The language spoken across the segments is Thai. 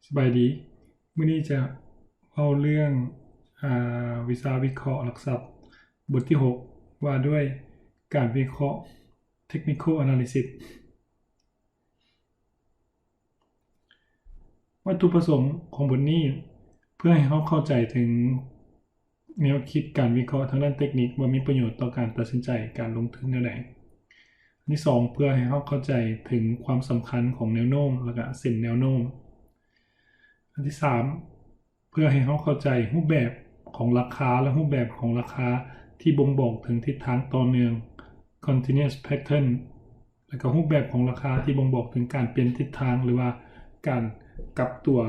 สบายดีมื้อนี้จะเอาเรื่องวิชาวิเคราะห์หลักทรัพย์บทที่6ว่าด้วยการวิเคราะห์ Technical Analysis วัตถุประสงค์ของบทนี้เพื่อให้เราเข้าใจถึงแนวคิดการวิเคราะห์ทางด้านเทคนิคว่ามีประโยชน์ต่อการตัดสินใจการลงทุนแนวใดอันที่2เพื่อให้เราเข้าใจถึงความสำคัญของแนวโน้มและก็เส้นแนวโน้มอันที่3เพื่อให้เราเข้าใจรูปแบบของราคาและรูปแบบของราคาที่บ่งบอกถึงทิศทางต่อเนื่อง continuous pattern และก็รูปแบบของราคาที่บ่งบอกถึงการเปลี่ยนทิศทางหรือว่าการกลับตัว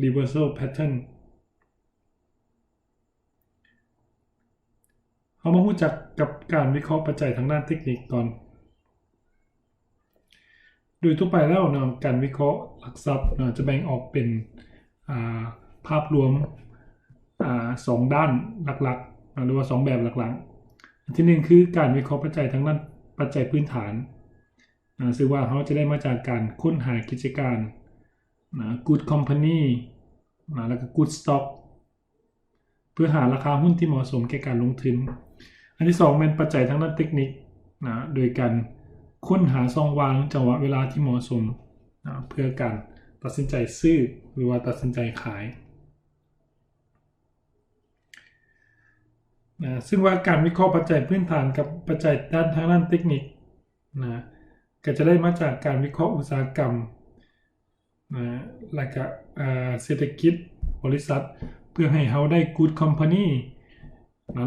reversal pattern เรามารู้จักกับการวิเคราะห์ปัจจัยทางด้านเทคนิคก่อนโดยทั่วไปแล้วการวิเคราะห์หลักทรัพย์จะแบ่งออกเป็นภาพรวมสองด้านหลักๆหรือว่า2แบบหลักๆอันที่1คือการวิเคราะห์ปัจจัยทางด้านปัจจัยพื้นฐานซึ่งว่าเขาจะได้มาจากการค้นหากิจการgood company แล้วก็ good stock เพื่อหาราคาหุ้นที่เหมาะสมแก่การลงทุนอันที่2เป็นปัจจัยทางด้านเทคนิคโดยการค้นหาช่องว่างจังหวะเวลาที่เหมาะสมเพื่อการตัดสินใจซื้อหรือว่าตัดสินใจขายซึ่งว่าการวิเคราะห์ปัจจัยพื้นฐานกับปัจจัยด้านทางด้านเทคนิคก็จะได้มาจากการวิเคราะห์อุตสาหกรรมและก็เศรษฐกิจบริษัทเพื่อให้เขาได้ good company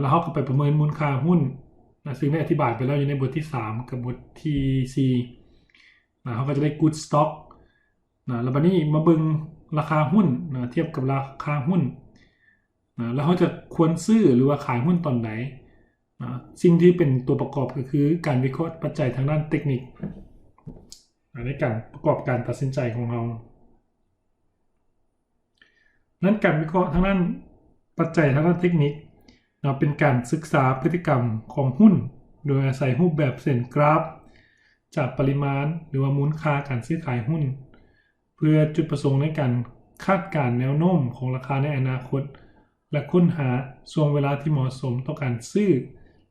แล้วเขาก็ไปประเมินมูลค่าหุ้นซึ่งได้อธิบายไปแล้วอยู่ในบทที่3กับบทที่4เขาก็จะได้ good stock แล้วบัดนี้มาเบิ่งราคาหุ้นเทียบกับราคาหุ้นแล้วเขาจะควรซื้อหรือว่าขายหุ้นตอนไหนสิ่งที่เป็นตัวประกอบก็คือการวิเคราะห์ปัจจัยทางด้านเทคนิคในการประกอบการตัดสินใจของเรานั้นการวิเคราะห์ทางด้านปัจจัยทางด้านเทคนิคเป็นการศึกษาพฤติกรรมของหุ้นโดยอาศัยรูปแบบเส้นกราฟจากปริมาณหรือว่ามูลค่าการซื้อขายหุ้นเพื่อจุดประสงค์ในการคาดการณ์แนวโน้มของราคาในอนาคตและค้นหาช่วงเวลาที่เหมาะสมต่อการซื้อ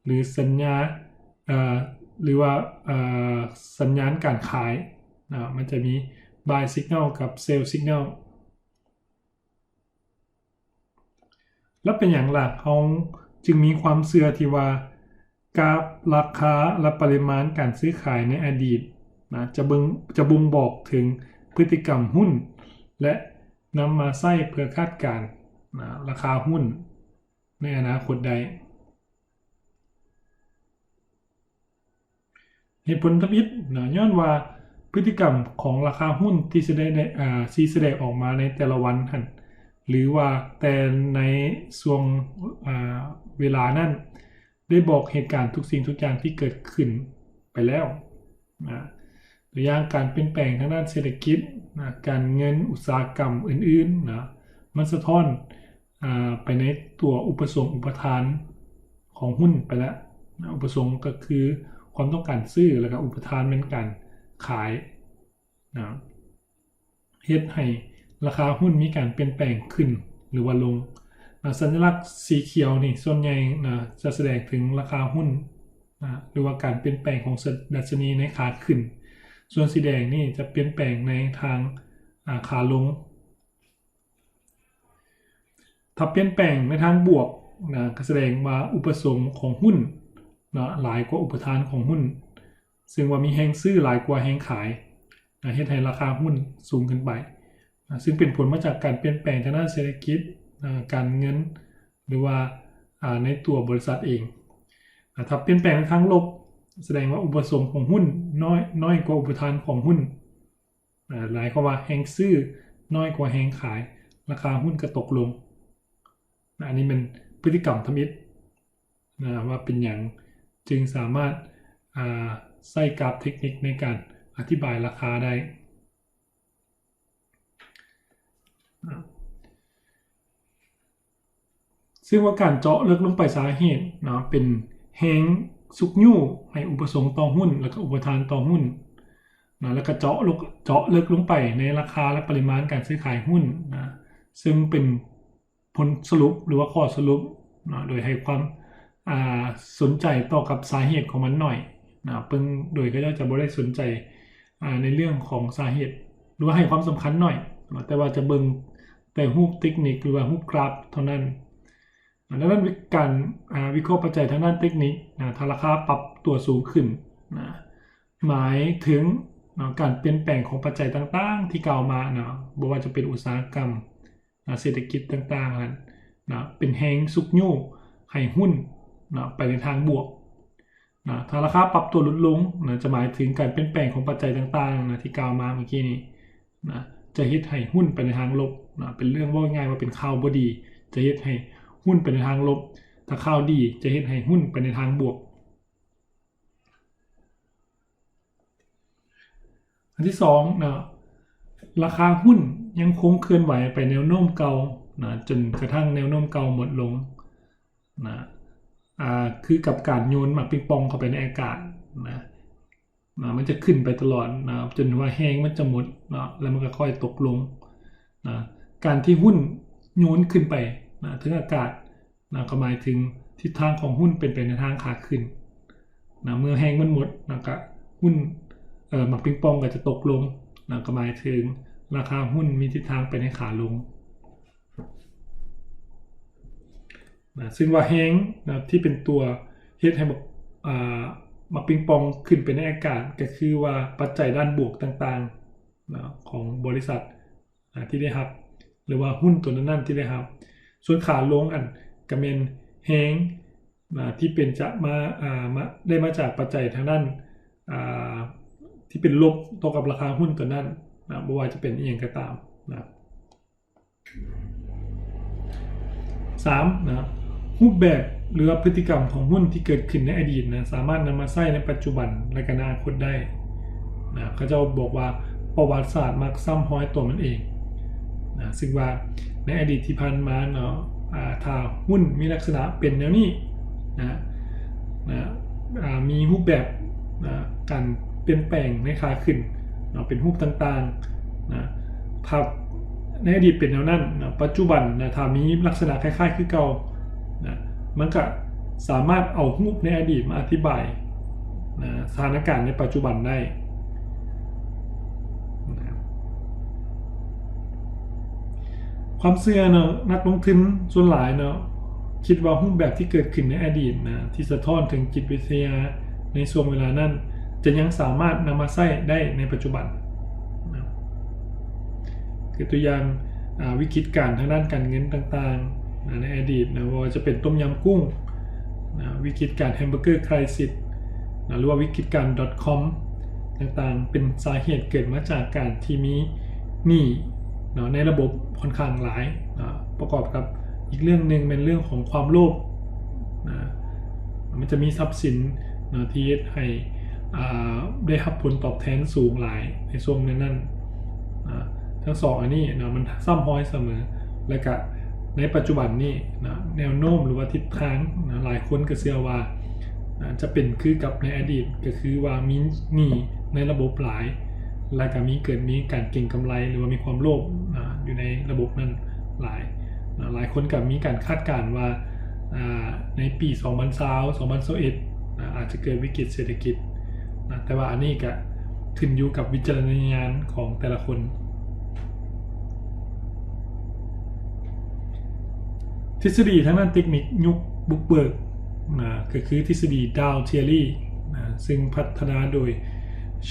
หรือสัญญาหรือว่าสัญญาณการขายมันจะมี buy signal กับ sell signal แล้วเป็นอย่างล่ะเขาจึงมีความเชื่อที่ว่ากราฟราคาและปริมาณการซื้อขายในอดีตจะบ่งบอกถึงพฤติกรรมหุ้นและนำมาใช้เพื่อคาดการณ์ราคาหุ้นในอนาคตได้เหตุผลทวิตย้อนว่าพฤติกรรมของราคาหุ้นที่แสดงออกมาในแต่ละวันหรือว่าแต่ในช่วงเวลานั้นได้บอกเหตุการณ์ทุกสิ่งทุกอย่างที่เกิดขึ้นไปแล้วตัวอย่างการเปลี่ยนแปลงทางด้านเศรษฐกิจการเงินอุตสาหกรรมอื่นๆมันสะท้อนไปในตัวอุปสงค์อุปทานของหุ้นไปแล้วอุปสงค์ก็คือความต้องการซื้อแล้วก็อุปทานเป็นการขายเฮ็ดให้ราคาหุ้นมีการเปลี่ยนแปลงขึ้นหรือว่าลงสัญลักษณ์สีเขียวนี่ส่วนใหญ่จะแสดงถึงราคาหุ้นหรือว่าการเปลี่ยนแปลงของดัชนีในขาขึ้นส่วนสีแดงนี่จะเปลี่ยนแปลงในทางขาลงถ้าเปลี่ยนแปลงในทางบวกก็แสดงว่าอุปสงค์ของหุ้นหลายกว่าอุปทานของหุ้นซึ่งว่ามีแฮงซื้อหลายกว่าแฮงขายเฮ็ดให้ราคาหุ้นสูงขึ้นไปซึ่งเป็นผลมาจากการเปลี่ยนแปลงทางด้านเศรษฐกิจการเงินหรือว่าในตัวบริษัทเองถ้าเปลี่ยนแปลงในทางลบแสดงว่าอุปสงค์ของหุ้นน้อยกว่าอุปทานของหุ้นหลายความว่าแฮงซื้อน้อยกว่าแฮงขายราคาหุ้นก็ตกลงอันนี้เป็นพฤติกรรมทมิตว่าเป็นอย่างจึงสามารถใช้กราฟเทคนิคในการอธิบายราคาได้ซึ่งว่าการเจาะลึกลงไปสาเหตุเป็นแฮงสุกยู่ให้อุปสงค์ต่อหุ้นแล้วก็อุปทานต่อหุ้น นะแล้วก็เจาะลึกลงไปในราคาและปริมาณการซื้อขายหุ้นนะซึ่งเป็นผลสรุปหรือว่าข้อสรุปนะโดยให้ความสนใจต่อกับสาเหตุของมันหน่อยนะเพิ่งโดยก็จะบ่ได้สนใจในเรื่องของสาเหตุหรือว่าให้ความสำคัญหน่อยนะแต่ว่าจะเบิ่งแต่รูปเทคนิคหรือว่ารูปกราฟเท่านั้นดังนั้นการวิเคราะห์ปัจจัยทางด้านเทคนิคถ้าราคาปรับตัวสูงขึ้นนะหมายถึงการเปลี่ยนแปลงของปัจจัยต่างๆที่กล่าวมาบ่ว่าจะเป็นอุตสาหกรรมเศรษฐกิจต่างๆนะเป็นแฮงสุกยู่ให้หุ้นไปในทางบวกถ้าราคาปรับตัวลดลงจะหมายถึงการเปลี่ยนแปลงของปัจจัยต่างๆที่กล่าวมาเมื่อกี้นี้จะเฮ็ดให้หุ้นไปในทางลบเป็นเรื่องว่าง่ายว่าเป็นข่าวบ่ดีจะเฮ็ดให้หุ้นไปในทางลบถ้าข่าวดีจะเฮ็ดให้หุ้นไปในทางบวกอันที่2ราคาหุ้นยังคงเคลื่อนไหวไปแนวโน้มเก่าจนกระทั่งแนวโน้มเก่าหมดลงคือกับการโยนหมากปิงปองเข้าไปในอากาศมันจะขึ้นไปตลอดจนว่าแห้งมันจะหมดแล้วมันก็ค่อยตกลงการที่หุ้นโยนขึ้นไปถึงอากาศก็หมายถึงทิศทางของหุ้นเป็นไปในทางขาขึ้นเมื่อแห้งมันหมดก็หุ้นหมากปิงปองก็จะตกลงก็หมายถึงราคาหุ้นมีทิศทางไปในขาลงซึ่งว่าแห้งที่เป็นตัวเฮ็ดให้หมากปิงปองขึ้นไปในอากาศก็คือว่าปัจจัยด้านบวกต่างๆของบริษัทที่ได้รับหรือว่าหุ้นตัวนั้นๆที่ได้รับส่วนขาลงก็เป็นแห้งที่เป็นจะมาได้มาจากปัจจัยทางด้านที่เป็นลบต่อกับราคาหุ้นตัวนั้นบ่ว่าจะเป็นอีหยังก็ตาม3รูปแบบหรือพฤติกรรมของหุ้นที่เกิดขึ้นในอดีตสามารถนำมาใช้ในปัจจุบันและก็อนาคตได้เขาจะบอกว่าประวัติศาสตร์มักซ้ำร้อยตัวมันเองซึ่งว่าในอดีตที่ผ่านมาถ้าหุ้นมีลักษณะเป็นแนวนี้มีรูปแบบการเปลี่ยนแปลงในขาขึ้นเป็นรูปต่างๆถ้าในอดีตเป็นแนวนั้นปัจจุบันถ้ามีลักษณะคล้ายๆคือเก่ามันก็สามารถเอารูปในอดีตมาอธิบายสถานการณ์ในปัจจุบันได้ความเชื่อนักลงทุนส่วนหลายคิดว่ารูปแบบที่เกิดขึ้นในอดีตที่สะท้อนถึงจิตวิทยาในช่วงเวลานั้นจะยังสามารถนำมาใช้ได้ในปัจจุบันคือตัวอย่างวิกฤตการณ์ทางด้านการเงินต่างๆในอดีตว่าจะเป็นต้มยำกุ้งวิกฤตการณ์แฮมเบอร์เกอร์ไครซิสหรือว่าวิกฤตการณ์ .com ต่างๆเป็นสาเหตุเกิดมาจากการที่มีหนี้ในระบบค่อนข้างหลายประกอบกับอีกเรื่องนึงเป็นเรื่องของความโลภมันจะมีทรัพย์สินที่ให้ได้รับผลตอบแทนสูงหลายในช่วงนั้นทั้งสองอันนี้มันซ้ำร้อยเสมอและก็ในปัจจุบันนี้แนวโน้มหรือว่าทิศทางหลายคนก็เชื่อว่าจะเป็นคือกับในอดีตก็คือว่ามีหนี้ในระบบหลายและก็มีการเก็งกำไรหรือว่ามีความโลภอยู่ในระบบนั้นหลายคนก็มีการคาดการณ์ว่าในปี 2020-2021 อาจจะเกิดวิกฤตเศรษฐกิจแต่ว่าอันนี้ก็ขึ้นอยู่กับวิจารณญาณของแต่ละคนทฤษฎีทางด้านเทคนิคยุคบุกเบิกก็คือทฤษฎีดาวเทียรี่ซึ่งพัฒนาโดย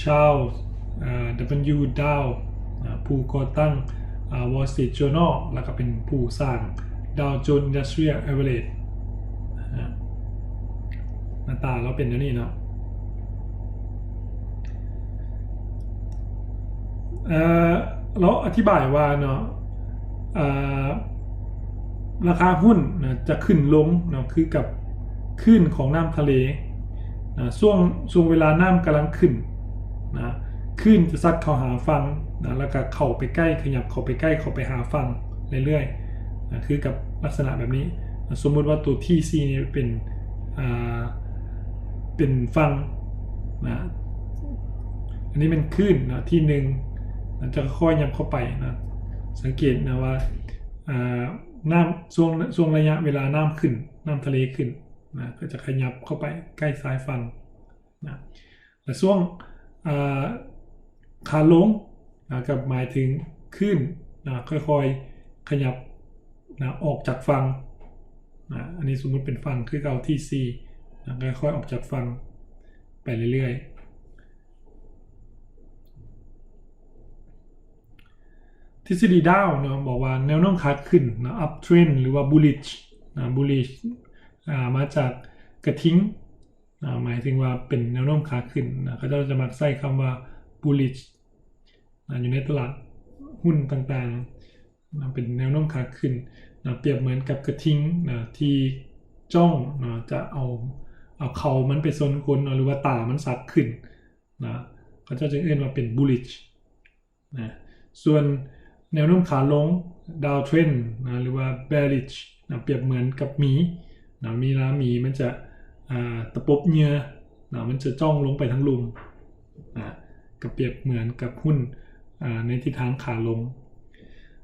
ชาร์ลส์W. ดาวผู้ก่อตั้งWall Street Journal แล้วก็เป็นผู้สร้าง Dow Jones Industrial Average หน้าตาเราเป็นอย่างนี้เราอธิบายว่าราคาหุ้นจะขึ้นลงคือกับคลื่นของน้ำทะเลช่วงเวลาน้ำกำลังขึ้นคลื่นจะซัดเข้าหาฝั่งแล้วก็เข้าไปใกล้ขยับเข้าไปใกล้เข้าไปหาฝั่งเรื่อยๆคือกับลักษณะแบบนี้สมมุติว่าตัว TC นี่เป็นฝั่ง อันนี้เป็นคลื่นนะที่หนึ่งจะค่อยยับเข้าไปนะสังเกตนะว่าน้ำช่วงระยะเวลาน้ำขึ้นน้ำทะเลขึ้นนะก็จะขยับเข้าไปใกล้ซ้ายฝั่งนะแต่ช่วงขาลงนะกับหมายถึงขึ้นนะค่อยๆขยับนะออกจากฝั่งนะอันนี้สมมุติเป็นฝั่งคือเอาที่ C นะค่อยๆออกจากฝั่งไปเรื่อยๆทฤษฎีดาวเนาะบอกว่าแนวโน้มขาขึ้นนะ up trend หรือว่า bullish นะ bullish มาจากกระทิงหมายถึงว่าเป็นแนวโน้มขาขึ้นนะเขาจะมักใช้คำว่า bullish อยู่ในตลาดหุ้นต่างๆนะเป็นแนวโน้มขาขึ้นนะเปรียบเหมือนกับกระทิงนะที่จ้องนะจะเอาเขามันไปซนคนหรือว่าตามันสักขึ้นนะเขาจะเรียกว่าเป็น bullish นะส่วนแนวโน้มขาลง down trend นะหรือว่า bearish นะเปรียบเหมือนกับหมีนะหมีมันจะตะปบเหยื่อนะมันจะจ้องลงไปทั้งลุมนะก็เปรียบเหมือนกับหุ้นในทิศทางขาลง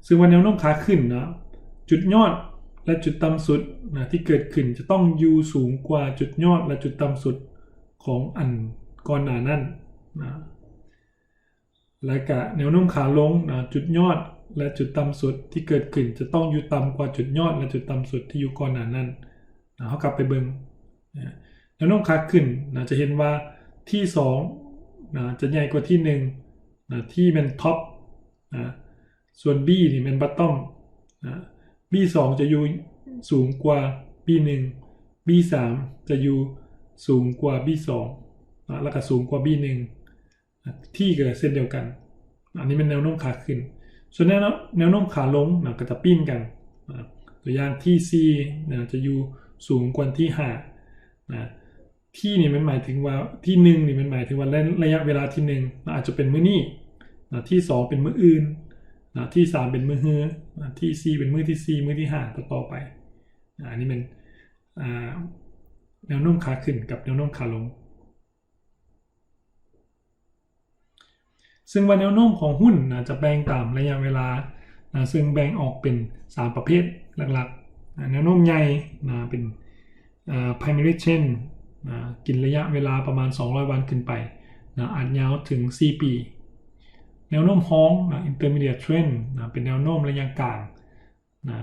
ซึ่งวันแนวโน้มขาขึ้นนะจุดยอดและจุดต่ำสุดนะที่เกิดขึ้นจะต้องอยู่สูงกว่าจุดยอดและจุดต่ำสุดของอันก่อนหน้านั้นนะและก็แนวโน้มขาลงนะจุดยอดและจุดต่ำสุดที่เกิดขึ้นจะต้องอยู่ต่ำกว่าจุดยอดและจุดต่ำสุดที่อยู่ก่อนหน้านั้นนะเขากลับไปเบิ่งแนวโน้มขาขึ้นนะจะเห็นว่าที่2นะจะใหญ่กว่าที่1นะที่เป็นท็อปนะส่วน B นี่เป็นบัตตอมนะ B2 จะอยู่สูงกว่า B1 B3 จะอยู่สูงกว่า B2 นะแล้วก็สูงกว่า B1 นะที่เกิดเส้นเดียวกันอันนี้เป็นแนวโน้มขาขึ้นส่วนแนวโน้มขาลงนะก็จะปิ้นกันนะตัวอย่างที่ C นะจะอยู่สูงกว่าที่5นะที่นี่มันหมายถึงว่าที่1นี่มันหมายถึงว่าระยะเวลาที่1นะอาจจะเป็นมื้อนี้นะที่2เป็นมื้ออื่นนะที่3เป็นมื้อฮื้อนะที่4เป็นมื้อที่4มื้อที่5ต่อไปอันนี้เป็นแนวโน้มขาขึ้นกับแนวโน้มขาลงซึ่งว่าแนวโน้มของหุ้นนะจะแบ่งตามระยะเวลานะซึ่งแบ่งออกเป็น3ประเภทหลักๆแนวโน้มใหญ่นะเป็นprimary trend นะกินระยะเวลาประมาณ200วันขึ้นไปนะอาจยาวถึง4ปีแนวโน้มฮ้องนะ intermediate trend นะเป็นแนวโน้มระยะกลางนะ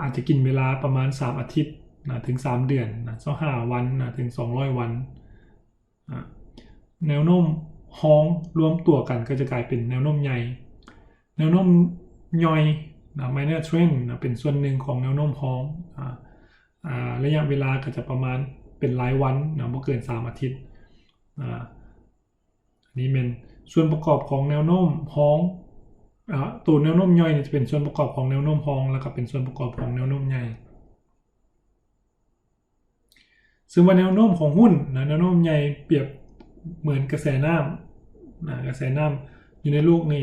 อาจจะกินเวลาประมาณ3อาทิตย์นะถึง3เดือนนะ25วันนะถึง200วันแนวโน้มฮ้องรวมตัวกันก็จะกลายเป็นแนวโน้มใหญ่แนวโน้มย่อยนะ minor trend นะเป็นส่วนหนึ่งของแนวโน้มฮ้องระยะเวลาก็จะประมาณเป็นรายวันนะไม่เกิน3อาทิตย์อันนี้เป็นส่วนประกอบของแนวโน้มฮ้องตัวแนวโน้มย่อยจะเป็นส่วนประกอบของแนวโน้มฮ้องแล้วก็เป็นส่วนประกอบของแนวโน้มใหญ่ซึ่งว่าแนวโน้มของหุ้นนะแนวโน้มใหญ่เปรียบเหมือนกระแสน้ำนะกระแสน้ำอยู่ในโลกนี้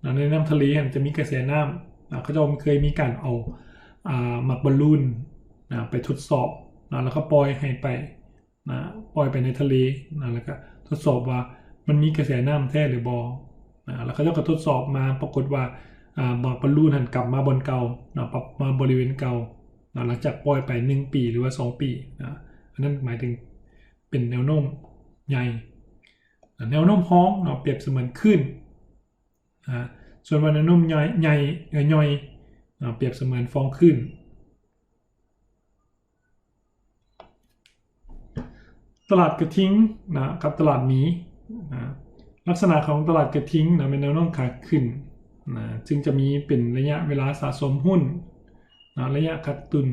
นะในน้ำทะเลจะมีกระแสน้ำเขาจะเคยมีการเอาหมักบอลลูนนะไปทดสอบนะแล้วก็ปล่อยให้ไปนะปล่อยไปในทะเลนะแล้วก็ทดสอบว่ามันมีกระแสน้ำแท้หรือบอแล้วเขาจะทดสอบมาปรากฏว่าหมักบอลลูนหันกลับมาบนเก่านะปรับมาบริเวณเก่านะหลังจากปล่อยไป1ปีหรือว่า2ปีนะอันนั้นหมายถึงเป็นแนวโน้มใหญ่แนวโน้มฮ้องเนาะเปรียบเสมือนคลื่นส่วนว่าแนวโน้มใหญ่ย่อยเปรียบเสมือนฟองคลื่นตลาดกระทิงนะกับตลาดหมีนะลักษณะของตลาดกระทิงนะเป็นแนวโน้มขาขึ้นนะจึงจะมีเป็นระยะเวลาสะสมหุ้นนะระยะขาดทุน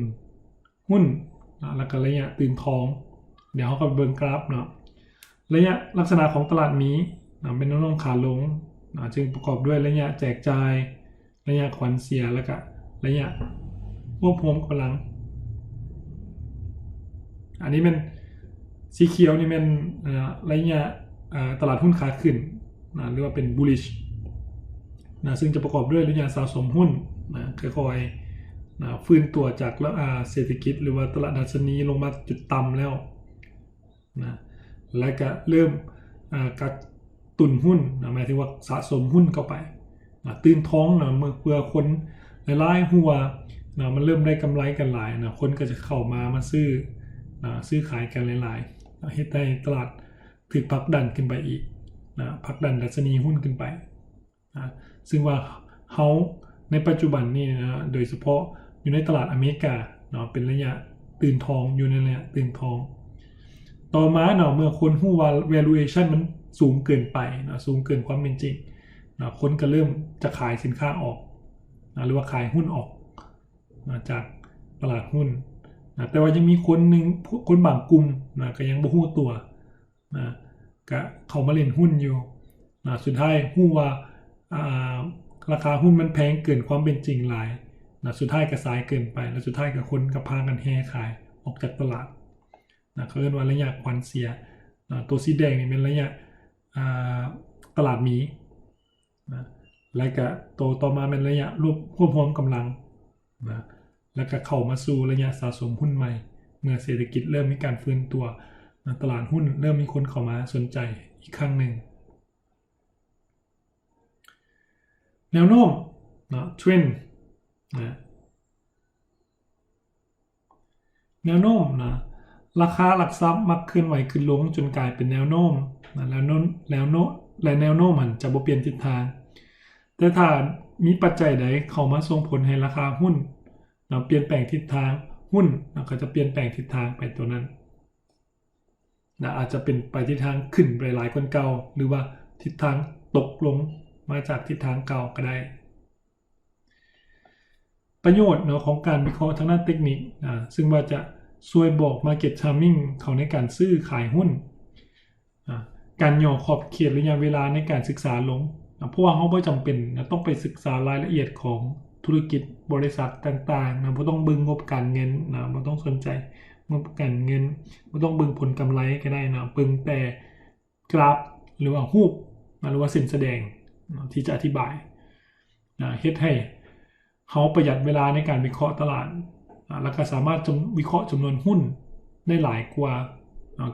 หุ้นนะแล้วก็ระยะตื่นทองเดี๋ยวเขาก็เบิ่งกราฟเนาะระยะลักษณะของตลาดนี้นะเป็นแนวโน้มขาลงนะจึงประกอบด้วยระยะแจกจ่ายระยะขวัญเสียแล้วก็ระยะควบรวมกำลังอันนี้เป็นสีเขียวนี่เป็นระยะตลาดหุ้นขาขึ้นนะหรือว่าเป็น bullish นะซึ่งจะประกอบด้วยระยะสะสมหุ้นนะค่อยๆนะฟื้นตัวจากเศรษฐกิจหรือว่าตลาดดัชนีลงมาจุดต่ำแล้วนะและก็เริ่ม ตุนหุ้นนะหมายถึงว่าสะสมหุ้นเข้าไปนะตื่นท้องนะเมื่อเพื่อคนหลายๆหัวนะมันเริ่มได้กำไรกันหลายนะคนก็จะเข้ามาซื้อนะซื้อขายกันหลายๆนะเฮ็ดให้ตลาดถูกผลักดันขึ้นไปอีกนะผลักดันดัชนีหุ้นขึ้นไปนะซึ่งว่าเขาในปัจจุบันนี่นะโดยเฉพาะอยู่ในตลาดอเมริกาเนาะเป็นระยะตื่นทองอยู่ในระยะตื่นทองต่อมาเนาะเมื่อคนฮู้ว่า valuation มันสูงเกินไปนะสูงเกินความเป็นจริงนะคนก็เริ่มจะขายสินค้าออกนะหรือว่าขายหุ้นออกนะจากตลาดหุ้นนะแต่ว่ายังมีคนบางกลุ่มนะก็ยังบ่ฮู้ตัวนะก็เข้ามาเล่นหุ้นอยู่นะสุดท้ายฮู้ว่าราคาหุ้นมันแพงเกินความเป็นจริงหลายนะสุดท้ายก็สายเกินไปแล้วสุดท้ายก็คนก็พากันแห่ขายออกจากตลาดนะเขาเรียกว่าระยะควันเสียนะตัวสีแดงนี่เป็นระยะตลาดหมีนะแล้วก็ตัวต่อมาเป็นระยะรวบรวมกำลังนะแล้วก็เข้ามาสู่ระยะสะสมหุ้นใหม่เมื่อเศรษฐกิจเริ่มมีการฟื้นตัวนะตลาดหุ้นเริ่มมีคนเข้ามาสนใจอีกครั้งหนึ่งแนวโน้มนะเทรนด์นะแนวโน้มนะราคาหลักทรัพย์มักเคลื่อนไหวขึ้นลงจนกลายเป็นแนวโน้มนะแล้วแนวโน้มมันจะบ่เปลี่ยนทิศทางแต่ถ้ามีปัจจัยใดเข้ามาส่งผลให้ราคาหุ้นนะเปลี่ยนแปลงทิศทางหุ้นนะก็จะเปลี่ยนแปลงทิศทางไปตัวนั้นนะอาจจะเป็นไปทิศทางขึ้นไปหลายกว่าเก่าหรือว่าทิศทางตกลงมาจากทิศทางเก่าก็ได้ประโยชน์เนาะของการวิเคราะห์ทางด้านเทคนิคซึ่งว่าจะช่วยบอก Market Timing เขาในการซื้อขายหุ้นการย่อขอบเขตระยะเวลาในการศึกษาลงเพราะว่าเขาไม่จำเป็นต้องไปศึกษารายละเอียดของธุรกิจบริษัทต่างๆไม่ต้องบึงงบการเงินไม่ต้องสนใจงบการเงินไม่ต้องบึงผลกำไรก็ได้นะบึงแต่กราฟหรือว่ารูปหรือว่าสิ่งแสดงที่จะอธิบายเฮ็ดให้เขาประหยัดเวลาในการวิเคราะห์ตลาดแล้วก็สามารถวิเคราะห์จำนวนหุ้นได้หลายกว่า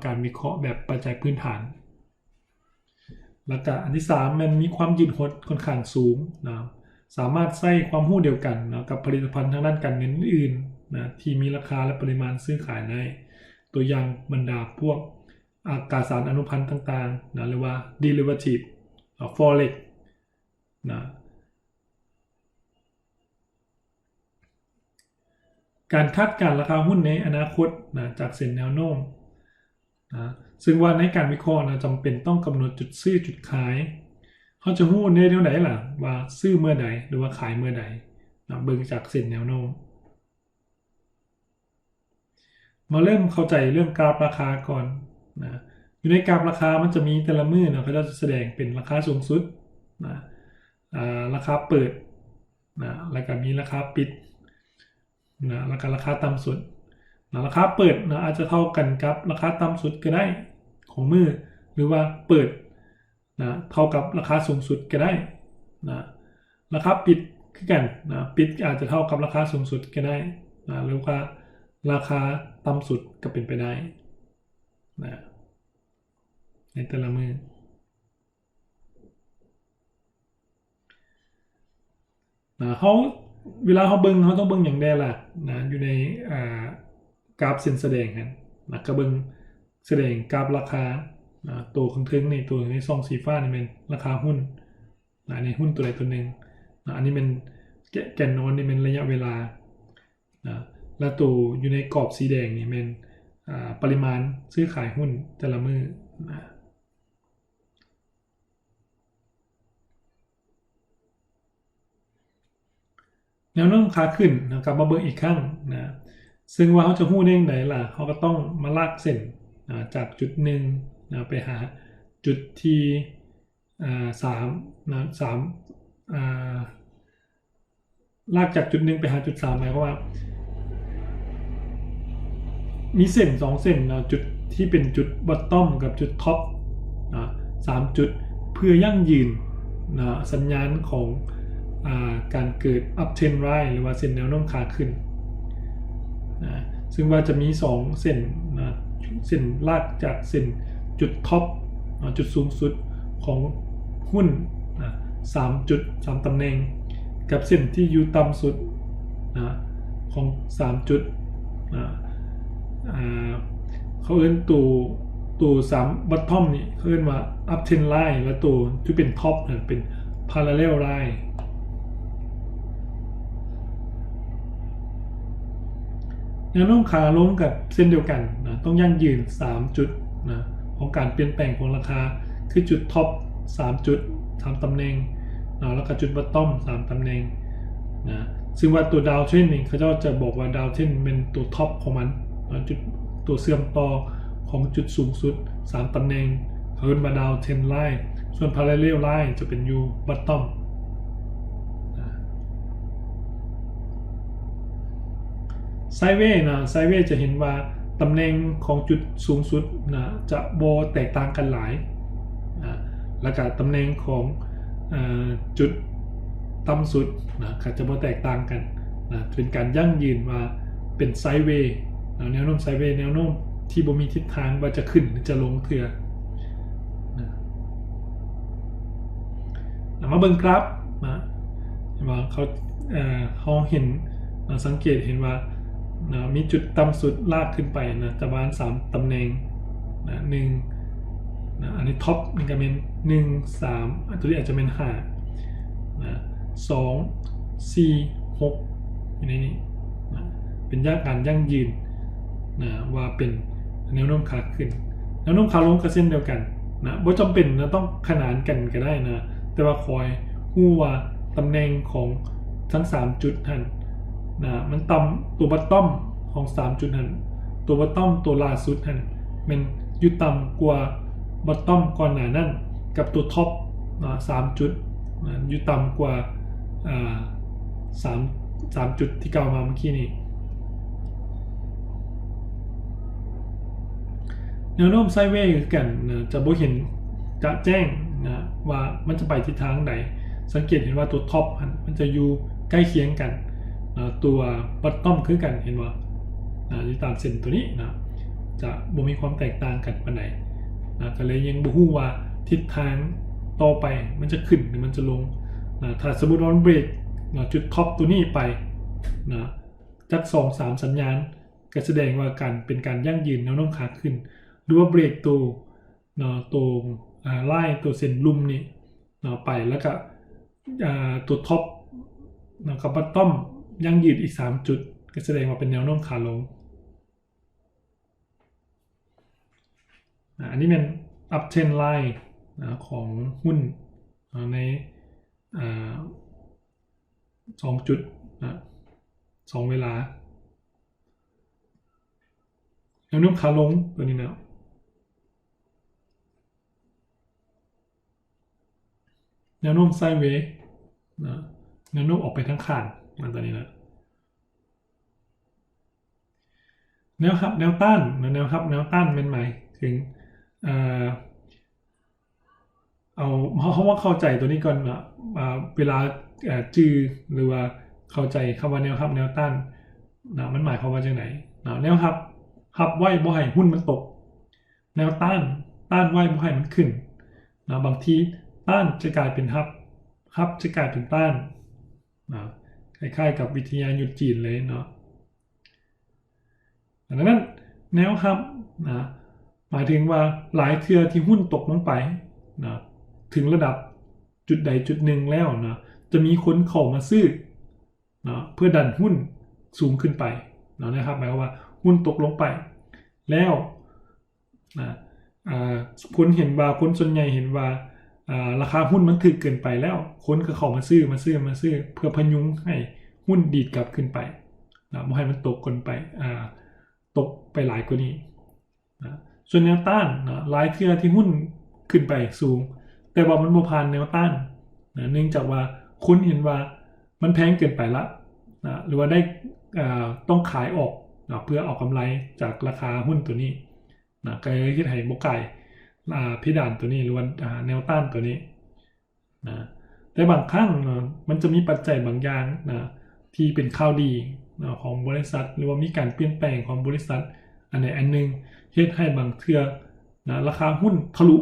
การวิเคราะห์แบบปัจจัยพื้นฐานแล้วก็อันที่3มันมีความยืดหดค่อนข้างสูงนะสามารถใช้ความรู้เดียวกันนะกับผลิตภัณฑ์ทางด้านการเงินอื่นนะที่มีราคาและปริมาณซื้อขายได้ตัวอย่างบรรดาพวกตราสารอนุพันธ์ต่างๆนะหรือว่า derivative forex นะการคาดการณ์ราคาหุ้นในอนาคตนะจากเส้นแนวโน้มนะซึ่งว่าในการวิเคราะห์นะจำเป็นต้องกำหนดจุดซื้อจุดขายเขาจะรู้ในแนวไหนล่ะว่าซื้อเมื่อใดหรือว่าขายเมื่อใดนะเบิ่งจากเส้นแนวโน้มมาเริ่มเข้าใจเรื่องกราฟราคาก่อนนะอยู่ในกราฟราคามันจะมีแต่ละมื้อนะเขาจะแสดงเป็นราคาสูงสุดนะราคาเปิดนะแล้วก็มีราคาปิดนะแล้วก็ราคาต่ำสุดนะราคาเปิดนะอาจจะเท่ากันกับราคาต่ำสุดก็ได้ของมื้อหรือว่าเปิดนะเท่ากับราคาสูงสุดก็ได้นะราคาปิดคือกันนะปิดอาจจะเท่ากับราคาสูงสุดก็ได้นะหรือว่าราคาต่ำสุดก็เป็นไปได้นะในแต่ละมื้อนะเวลาเขาเบิ่งเขาต้องเบิ่งอย่างใดล่ะนะอยู่ในกราฟเส้นแสดงกันนะก็เบิ่งแสดงกราฟราคาตัวข้างถึงนี่ตัวในซองสีฟ้านี่เป็นราคาหุ้นในหุ้นตัวใดตัวหนึ่งอันนี้เป็นแกนนอนนี่เป็นระยะเวลาและตัวอยู่ในกรอบสีแดงนี่เป็นปริมาณซื้อขายหุ้นแต่ละมื้อแนวโน้มขาขึ้นนะครับมาเบิ่งอีกครั้งนะซึ่งว่าเขาจะฮู้ได้อย่างไรล่ะเขาก็ต้องมาลากเส้นจากจุด1นะไปหาจุดที่3นะลากจากจุด1ไปหาจุด3หมายความว่ามีเส้น2เส้นนะจุดที่เป็นจุดบอททอมกับจุดท็อป3จุดเพื่อยั่งยืนนะสัญญาณของการเกิด uptrend line หรือว่าเส้นแนวโน้มขาขึ้นนะซึ่งว่าจะมี2เส้นนะเส้นลากจากเส้นจุดท็อปจุดสูงสุด ของหุ้น3 จุด 3 ตำแหน่งกับเส้นที่อยู่ต่ำสุดของ3 จุดเขาเอิ้นตัว3 bottom นี่เขาเอิ้นว่า up trend line และตัวที่เป็น top เป็น parallel line แนวโน้มขาลงกับเส้นเดียวกันต้องยั่งยืน3 จุดของการเปลี่ยนแปลงของราคาคือจุดท็อป3 จุด 3 ตำแหน่งแล้วก็จุดบอททอม3 ตำแหน่งซึ่งว่าตัวดาวเทรนด์เขาจะบอกว่าดาวเทรนด์เป็นตัวท็อปของมันจุดตัวเชื่อมต่อของจุดสูงสุด3 ตำแหน่งเขาเรียกว่าดาวเทรนด์ไลน์ส่วน parallel line จะเป็นอยู่บอททอมไซด์เวย์ไซด์เวย์จะเห็นว่าตำแหน่งของจุดสูงสุดจะโบแตกต่างกันหลายแล้วก็ตำแหน่งของจุดต่ำสุดก็จะโบแตกต่างกันเป็นการยั่งยืนว่าเป็นไซด์เวย์แนวโน้มไซด์เวย์แนวโน้มที่บ่มีทิศทางว่าจะขึ้นหรือจะลงเถื่อมาเบิ่งกราฟว่าเขาเห็นสังเกตเห็นว่ามีจุดต่ำสุดลากขึ้นไปจะประมาณ3 ตำแหน่ง1อันนี้ท็อปนี่ก็เป็น1 3ตัวนี้อาจจะเป็น5 2 4 6อย่างนี้เป็นการยั่งยืนว่าเป็นแนวโน้มขาขึ้นแนวโน้มขาลงก็เส้นเดียวกันบ่จำเป็นต้องขนานกันก็ได้แต่ว่าคอยฮู้ว่าตำแหน่งของทั้ง3 จุดนั้นมันต่ำตัวบอททอมของ3 จุดนั้นตัวบอททอมตัวล่าสุดนั้นมันอยู่ต่ำกว่าบอททอมก่อนหน้านั้นกับตัวท็อป3 จุดอยู่ต่ำกว่า3 จุดที่กล่าวมาเมื่อกี้นี้แนวโน้มไซด์เวย์กันจะบ่เห็นจะแจ้งว่ามันจะไปทิศทางใดสังเกตเห็นว่าตัวท็อปมันจะอยู่ใกล้เคียงกันตัวบอททอมคือกันเห็นว่าอยู่ตามเส้นตัวนี้จะบ่มีความแตกต่างกันปานใดก็เลยยังบ่ฮู้ว่าทิศทางต่อไปมันจะขึ้นหรือมันจะลงถ้าสมมุติว่ามันเบรกจุดท็อปตัวนี้ไปจัก 2-3 สัญญาณก็แสดงว่าเป็นการยั่งยืนแนวโน้มขาขึ้นหรือว่าเบรกตัวไล่ตัวเส้นลุ่มนี่ไปแล้วก็ตัวท็อปกับบอททอมยั่งยืนอีก3 จุดก็แสดงว่าเป็นแนวโน้มขาลงอันนี้เป็น up trend line ของหุ้นใน2 จุด2 เวลาแนวโน้มขาลงตัวนี้แนวโน้มไซด์เวย์แนวโน้มออกไปทั้งข้างมันตัวนี้แนวรับแนวต้านแนวรับแนวต้านเป็นหมายถึงเขาว่าเข้าใจตัวนี้ก่อนเวลาจื้อหรือว่าเข้าใจคำว่าแนวรับแนวต้านมันหมายความว่าจังไหนแนวรับไว้บ่ให้หุ้นมันตกแนวต้านไว้บ่ให้มันขึ้นบางทีต้านจะกลายเป็นรับจะกลายเป็นต้านคล้ายๆกับวิทยายุทธจีนเลยดังนั้นแนวรับหมายถึงว่าหลายเทื่อที่หุ้นตกลงไปถึงระดับจุดใดจุดหนึ่งแล้วจะมีคนเข้ามาซื้อเพื่อดันหุ้นสูงขึ้นไปนะครับหมายความว่าหุ้นตกลงไปแล้วคนเห็นว่าคนส่วนใหญ่เห็นว่าราคาหุ้นมันถึกเกินไปแล้วคนก็เข้ามาซื้อเพื่อพยุงให้หุ้นดีดกลับขึ้นไปไม่ให้มันตกเกินไปตกไปหลายกว่านี้ส่วนแนวต้านหลายเทื่อที่หุ้นขึ้นไปสูงแต่ว่ามันบ่ผ่านแนวต้านเนื่องจากว่าคนเห็นว่ามันแพงเกินไปละหรือว่าได้ต้องขายออกเพื่อเอากำไรจากราคาหุ้นตัวนี้ก็เลยคิดให้บ่ไกลเพดานตัวนี้หรือว่าแนวต้านตัวนี้แต่บางครั้งมันจะมีปัจจัยบางอย่างที่เป็นข่าวดีของบริษัทหรือว่ามีการเปลี่ยนแปลงของบริษัทอันนึงเฮ็ดให้บางเทื่อราคาหุ้นทะลุ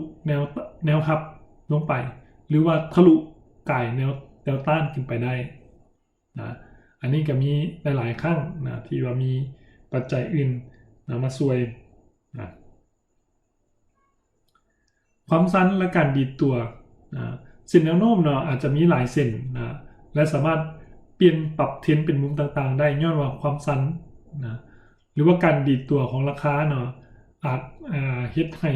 แนวรับ ลงไปหรือว่าทะลุก่ายแนวต้านขึ้นไปได้นะอันนี้ก็มีหลายๆครั้งนะที่ว่ามีปัจจัยอื่นนะมาช่วยนะความสั้นและการดีดตัวนะเส้นแนวโน้มเนาะอาจจะมีหลายเส้นนะและสามารถเปลี่ยนปรับเทรนเป็นมุมต่างๆได้ย้อนว่าความสั้นนะหรือว่าการดีดตัวของราคาเนาะอาจเฮ็ดให้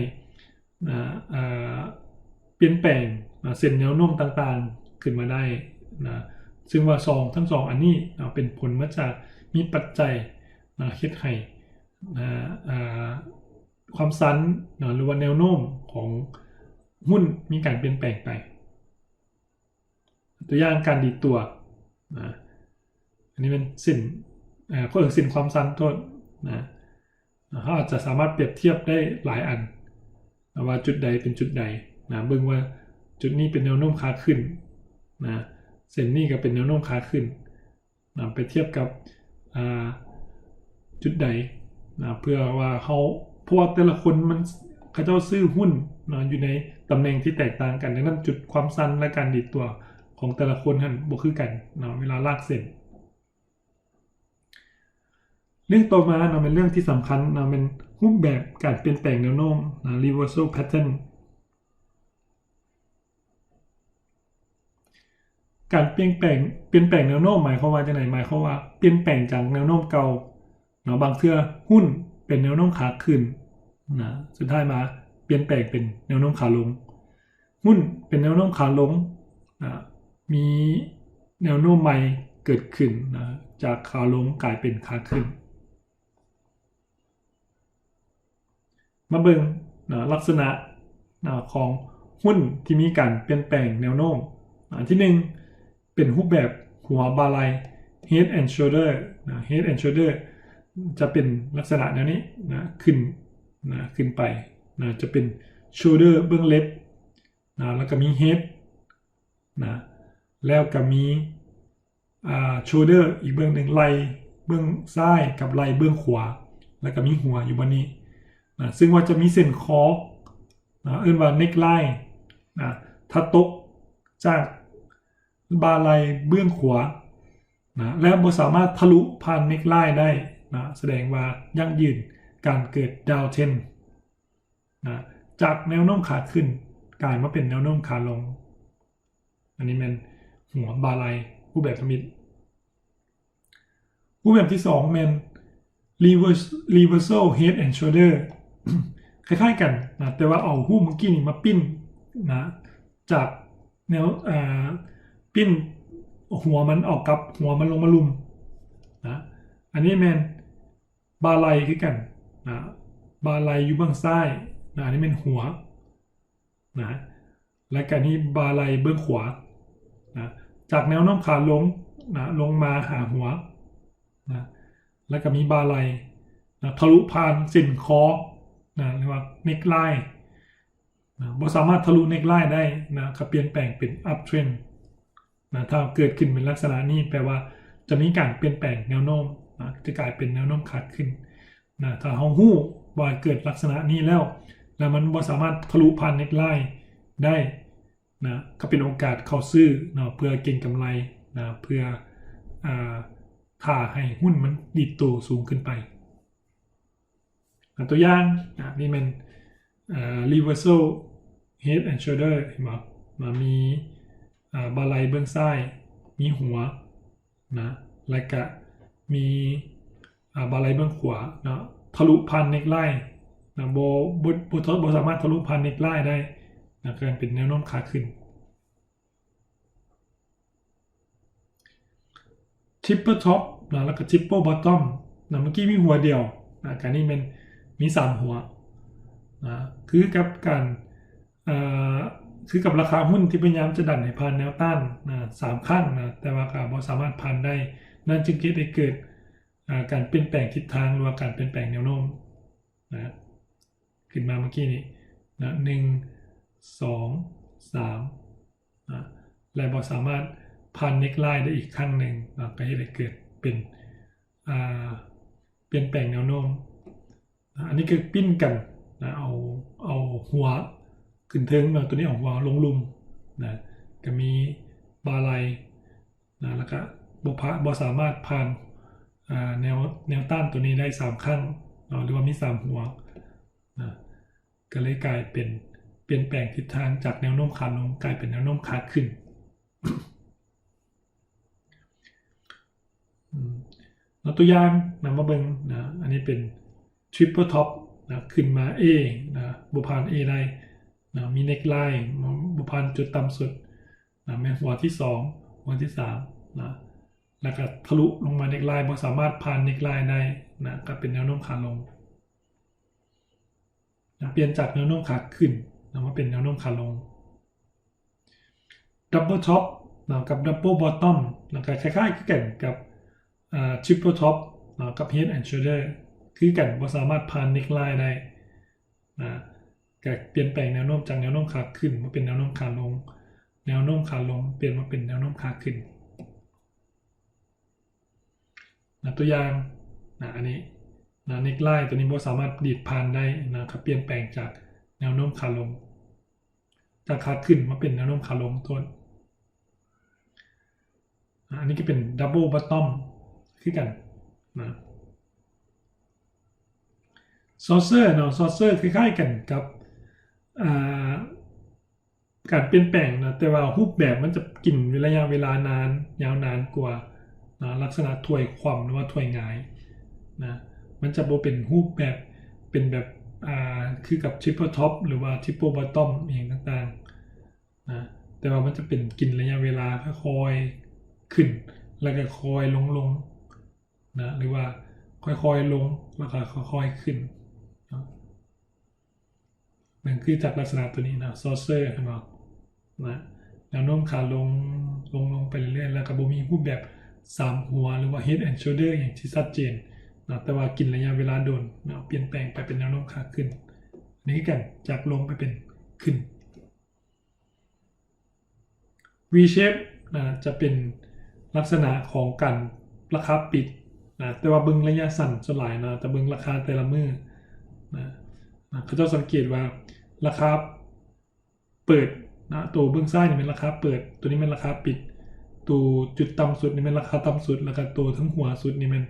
เปลี่ยนแปลงเส้นแนวโน้มต่างๆขึ้นมาได้นะซึ่งว่าทั้งสองอันนี้เป็นผลมาจากมีปัจจัยเฮ็ดให้ความสั้นหรือว่าแนวโน้มของหุ้นมีการเปลี่ยนแปลงไปตัวอย่างการดีดตัวนะอันนี้เป็นสินก็สินความสั้นโทษนะเขาอาจจะสามารถเปรียบเทียบได้หลายอันว่าจุดใดเป็นจุดใดนะเบิ่งว่าจุดนี้เป็นแนวโน้มขาขึ้นนะเส้นนี้ก็เป็นแนวโน้มขาขึ้นนะไปเทียบกับจุดใดนะเพื่อว่าเขาเพราะว่าแต่ละคนมันเขาเจ้าซื้อหุ้นนะอยู่ในตำแหน่งที่แตกต่างกันดังนั้นจุดความสั้นและการดีดตัวของแต่ละคนหั่นบ่คือกันนะเวลาลากเส้นเรื่องต่อมานะเป็นเรื่องที่สำคัญนะเป็นรูปแบบการเปลี่ยนแปลงแนวโน้มนะ reversal pattern การเปลี่ยนแปลงแนวโน้มหมายความว่าจังได๋หมายความว่าเปลี่ยนแปลงจากแนวโน้มเก่าเนาะบางเทื่อหุ้นเป็นแนวโน้มขาขึ้นนะสุดท้ายมาเปลี่ยนแปลงเป็นแนวโน้มขาลงหุ้นเป็นแนวโน้มขาลงนะมีแนวโน้มใหม่เกิดขึ้นนะจากขาลงกลายเป็นขาขึ้นมาเบิ่งนะลักษณะนะของหุ้นที่มีการเปลี่ยนแปลงแนวโน้มอันที่1เป็นรูปแบบหัวบาลัย head and shoulder นะ head and shoulder จะเป็นลักษณะแนวนี้นะขึ้นไปนะจะเป็น shoulder เบื้องเล็บนะแล้วก็มี head นะแล้วก็มีshoulder อีกเบื้องหนึ่งไหล่เบื้องซ้ายกับไหล่เบื้องขวาแล้วก็มีหัวอยู่บนนี้นะซึ่งว่าจะมีเส้นคอนะเรียกว่า neckline นะถ้าตกจากบาไหล่เบื้องขวานะและบ่สามารถทะลุผ่าน neckline ได้นะแสดงว่ายั่งยืนการเกิดดาวเทรนนะจากแนวโน้มขาขึ้นกลายมาเป็นแนวโน้มขาลงอันนี้เป็นหัวบาไหล่รูปแบบสมิธรูปแบบที่2เป็น reversal head and shoulder คล้ายๆกันนะแต่ว่าเอารูปเมื่อกี้นี่มาปิ้นนะจากแนวปิ้นหัวมันออกกับหัวมันลงมาลุมนะอันนี้แมนบาไหล่คือกันนะบาไหล่อยู่เบื้องซ้ายนะอันนี้เป็นหัวนะและกันนี้บาไหล่เบื้องขวานะจากแนวโน้มขาลงนะลงมาหาหัวนะแล้วก็มีบาไหล่นะทะลุผ่านเส้นคอนะเรียกว่า neckline นะบ่สามารถทะลุ neckline ได้นะก็เปลี่ยนแปลงเป็น uptrend นะถ้าเกิดขึ้นเป็นลักษณะนี้แปลว่าจะมีการเปลี่ยนแปลงแนวโน้มนะจะกลายเป็นแนวโน้มขาขึ้นนะถ้าเราฮู้ว่าเกิดลักษณะนี้แล้วมันบ่สามารถทะลุผ่าน neckline ได้นะก็เป็นโอกาสเข้าซื้อนะเพื่อเก็งกำไรนะเพื่อท่าให้หุ้นมันดีดตัวสูงขึ้นไปตัวอย่างนี่มันreversal head and shoulder เห็นไหมมันมีบาไหล่เบื้องซ้ายมีหัวนะแล้วก็มีบาไหล่เบื้องขวานะทะลุผ่าน neckline นะบ่สามารถทะลุผ่าน neckline ได้นะก็เป็นแนวโน้มขาขึ้น triple top นะแล้วก็ triple bottom นะเมื่อกี้มีหัวเดียวนะการนี้มันมี3หัวนะคือกับการคือกับราคาหุ้นที่พยายามจะดันให้ผ่านแนวต้านนะ3ขั้นนะแต่ว่าก็บ่สามารถผ่านได้นั่นจึงเกิดการเปลี่ยนแปลงทิศทางหรือว่าการเปลี่ยนแปลงแนวโน้มนะขึ้นมาเมื่อกี้นี้นะ1 2 3นะและบ่สามารถผ่าน neckline ได้อีกครั้งหนึ่งนะก็ให้เกิดเป็นเปลี่ยนแปลงแนวโน้มอันนี้คือปิ้นกันนะเอาหัว ขึ้นเทิงตัวนี้ออกว่าลงลุมนะก็มีบาลัยนะแล้วก็บ่สามารถผ่านแนวต้านตัวนี้ได้3ครั้งหรือว่ามี3หัวนะก็เลยกลายเป็นเปลี่ยนแปลงทิศทางจากแนวโน้มขาลงกลายเป็นแนวโน้มขาขึ้นตัวอย่างนะมาเบิ่งนะอันนี้เป็น triple top นะขึ้นมา A นะบ่ผ่าน A ได้นะมี neckline บ่ผ่านจุดต่ำสุดนะแม่นหัวที่2หัวที่3นะแล้วก็ทะลุลงมา neckline บ่สามารถผ่าน neckline ได้นะก็เป็นแนวโน้มขาลงนะเปลี่ยนจากแนวโน้มขาขึ้นนะมาเป็นแนวโน้มขาลง double top นะกับ double bottom นะก็คล้ายๆกันกับtriple top นะกับ head and shoulder คือกันบ่สามารถผ่าน neckline ได้นะก็เปลี่ยนแปลงแนวโน้มจากแนวโน้มขาขึ้นมาเป็นแนวโน้มขาลงแนวโน้มขาลงเปลี่ยนมาเป็นแนวโน้มขาขึ้นนะตัวอย่างนะอันนี้นะ neckline ตัวนี้บ่สามารถดีดผ่านได้นะครับเปลี่ยนแปลงจากแนวโน้มขาลงจากขาขึ้นมาเป็นแนวโน้มขาลงโทษอันนี้ก็เป็น double bottom คือกันนะ saucer เนาะ saucer คล้ายๆกันกับการเปลี่ยนแปลงนะแต่ว่ารูปแบบมันจะกินระยะเวลานานยาวนานกว่านะลักษณะถ้วยคว่ำหรือว่าถ้วยหงายนะมันจะบ่เป็นรูปแบบเป็นแบบคือกับ triple top หรือว่า triple bottom อย่างต่างๆนะแต่ว่ามันจะเป็นกินระยะเวลาค่อยๆขึ้นแล้วก็ค่อยลงนะหรือว่าค่อยๆลงแล้วก็ค่อยๆขึ้นมันคือจากลักษณะตัวนี้นะ saucer ครับนะแนวโน้มขาลงไปเรื่อยๆแล้วก็บ่มีรูปแบบ3หัวหรือว่า head and shoulder อย่างที่ชัดเจนนะแต่ว่ากินระยะเวลาโดนนะเปลี่ยนแปลงไปเป็นแนวโน้มขาขึ้นนี่กันจากลงไปเป็นขึ้น V shape นะจะเป็นลักษณะของการราคาปิดนะแต่ว่าเบิ่งระยะสั้นส่วนหลายนะแต่เบิ่งราคาแต่ละมื้อนะเขาจะสังเกตว่าราคาเปิดนะตัวเบื้องซ้ายนี่เป็นราคาเปิดตัวนี้เป็นราคาปิดตัวจุดต่ำสุดนี่เป็นราคาต่ำสุดแล้วก็ตัวทั้งหัวสุดนี่เป็น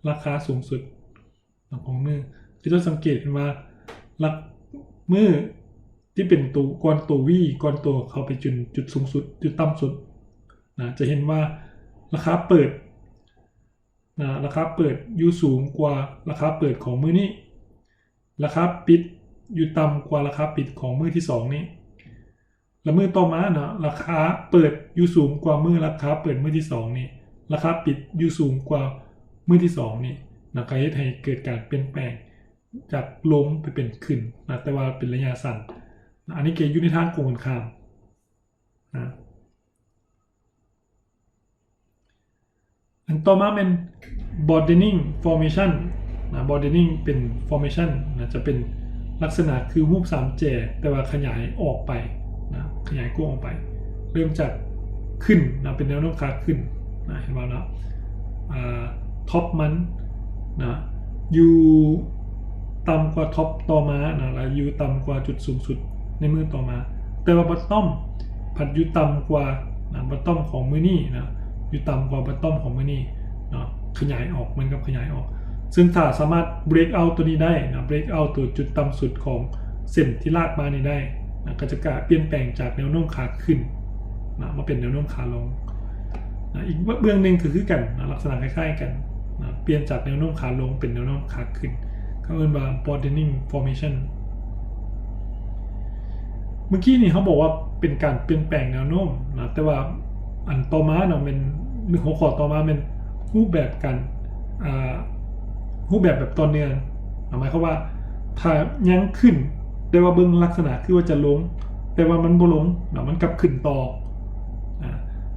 ราคาสูงสุดของมือเขาจะสังเกตว่าลักมือที่เป็นตัวก้อนตัว V ก้อนตัวเข้าไปจุดสูงสุดจุดต่ำสุดนะจะเห็นว่าราคาเปิดนะราคาเปิดอยู่สูงกว่าราคาเปิดของมือนี้ราคาปิดอยู่ต่ำกว่าราคาปิดของมือที่2นี้แล้วมือต่อมานะราคาเปิดอยู่สูงกว่ามือราคาเปิดมือที่2นี้ราคาปิดอยู่สูงกว่ามือที่2นี้นะก็เฮ็ดให้เกิดการเปลี่ยนแปลงจากลงไปเป็นขึ้นนะแต่ว่าเป็นระยะสั้นนะอันนี้เกี่ยวอยู่ในทางตรงกันข้ามนะอันต่อมาเป็น broadening formation นะ broadening เป็น formation นะจะเป็นลักษณะคือรูป3แจแต่ว่าขยายออกไปนะขยายกว้างออกไปเริ่มจากขึ้นนะเป็นแนวโน้มขาขึ้นนะเห็นป่าวนะท็อปมันนะอยู่ต่ำกว่าท็อปต่อมานะแล้วอยู่ต่ำกว่าจุดสูงสุดในมือต่อมาแต่ว่าบอททอมผัดอยู่ต่ำกว่านะบอททอมของมือนี้นะอยู่ต่ำกว่าบอททอมของมือนี้นะขยายออกมันกับขยายออกซึ่งถ้าสามารถ break out ตัวนี้ได้นะ break out ตัวจุดต่ำสุดของเส้นที่ลากมานี้ได้นะก็จะเปลี่ยนแปลงจากแนวโน้มขาขึ้นนะมาเป็นแนวโน้มขาลงนะอีกเบื้องหนึ่งคือกันนะลักษณะคล้ายๆกันนะเปลี่ยนจากแนวโน้มขาลงเป็นแนวโน้มขาขึ้นเขาเรียกว่า broadening formation เมื่อกี้นี่เขาบอกว่าเป็นการเปลี่ยนแปลงแนวโน้มนะแต่ว่าอันต่อมาเนาะเป็นหัวข้อต่อมาเป็นรูปแบบกันรูปแบบต่อเนื่องหมายความว่าถ้ายังขึ้นแต่ว่าเบิ่งลักษณะคือว่าจะลงแต่ว่ามันบ่ลงนะมันกลับขึ้นต่อ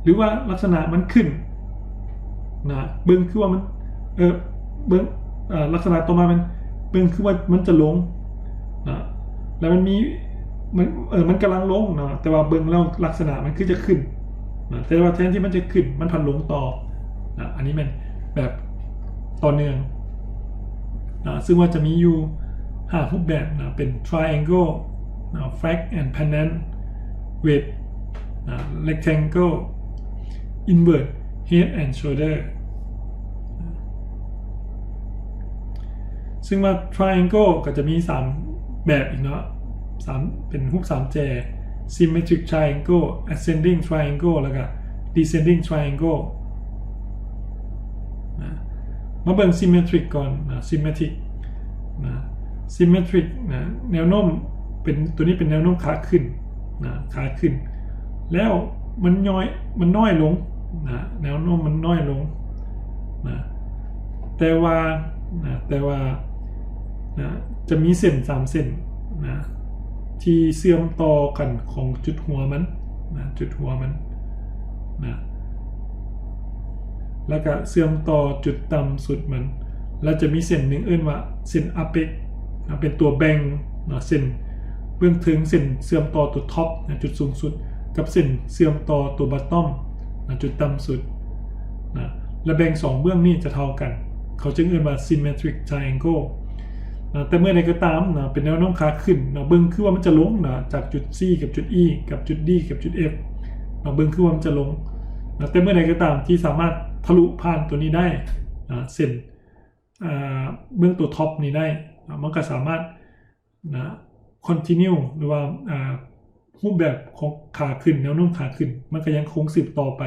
หรือว่าลักษณะมันขึ้นนะเบิ่งคือว่ามันเบิ่งลักษณะต่อมามันเบิ่งคือว่ามันจะลงนะแล้วมันมีมันกำลังลงนะแต่ว่าเบิ่งแล้วลักษณะมันคือจะขึ้นนะแต่ว่าแทนที่มันจะขึ้นมันพันลงต่อนะอันนี้มันแบบต่อเนื่องนะซึ่งว่าจะมีอยู่5รูปแบบนะเป็น triangle flag and pennant with rectangle invert head and shoulder ซึ่งว่า triangle ก็จะมี3แบบอีกเนาะเป็นรูป3แจ symmetric triangle ascending triangle แล้วก็ descending triangle มาเบิ่ง symmetric ก่อนsymmetric symmetric แนวโน้มเป็นตัวนี้เป็นแนวโน้มขาขึ้นขาขึ้นแล้วมันน้อยลงแนวโน้มมันน้อยลงแต่ว่าจะมีเส้น3เส้นที่เชื่อมต่อกันของจุดหัวมันจุดหัวมันแล้วก็เชื่อมต่อจุดต่ำสุดมันแล้วจะมีเส้นหนึ่งเอิ้นว่าเส้นอะเปกเป็นตัวแบ่งเส้นเบื้องถึงเส้นเชื่อมต่อตัวท็อปจุดสูงสุดกับเส้นเชื่อมต่อตัวบัตตอมจุดต่ำสุดและแบ่ง2เบื้องนี้จะเท่ากันเขาจึงเรียกว่า symmetric triangle แต่เมื่อใดก็ตามเป็นแนวโน้มขาขึ้นเบื้องคือว่ามันจะลงจากจุด C กับจุด E กับจุด D กับจุด F เบื้องคือว่ามันจะลงแต่เมื่อใดก็ตามที่สามารถทะลุผ่านตัวนี้ได้เส้นเบื้องตัวท็อปนี้ได้มันก็สามารถcontinue หรือว่ารูปแบบของขาขึ้นแนวโน้มขาขึ้นมันก็ยังคงสืบต่อไป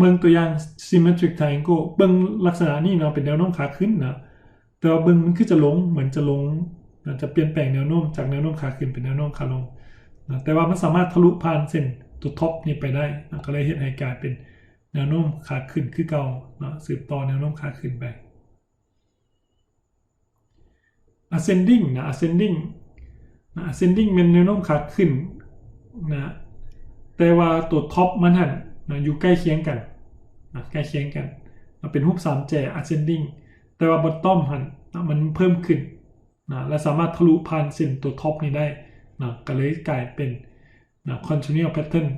เบิ่งตัวอย่าง symmetric triangle เบิ่งลักษณะนี้เป็นแนวโน้มขาขึ้นแต่ว่าเบิ่งมันคือจะลงเหมือนจะลงจะเปลี่ยนแปลงแนวโน้มจากแนวโน้มขาขึ้นเป็นแนวโน้มขาลงแต่ว่ามันสามารถทะลุผ่านเส้นตัวท็อปนี้ไปได้ก็เลยเฮ็ดให้กลายเป็นแนวโน้มขาขึ้นคือเก่าสืบต่อแนวโน้มขาขึ้นไป ascending ascending เป็นแนวโน้มขาขึ้นแต่ว่าตัวท็อปมันอยู่ใกล้เคียงกันใกล้เคียงกันเป็นรูป3แจ ascending แต่ว่า bottom มันเพิ่มขึ้นและสามารถทะลุผ่านเส้นตัวท็อปนี้ได้ก็เลยกลายเป็นcontinuous pattern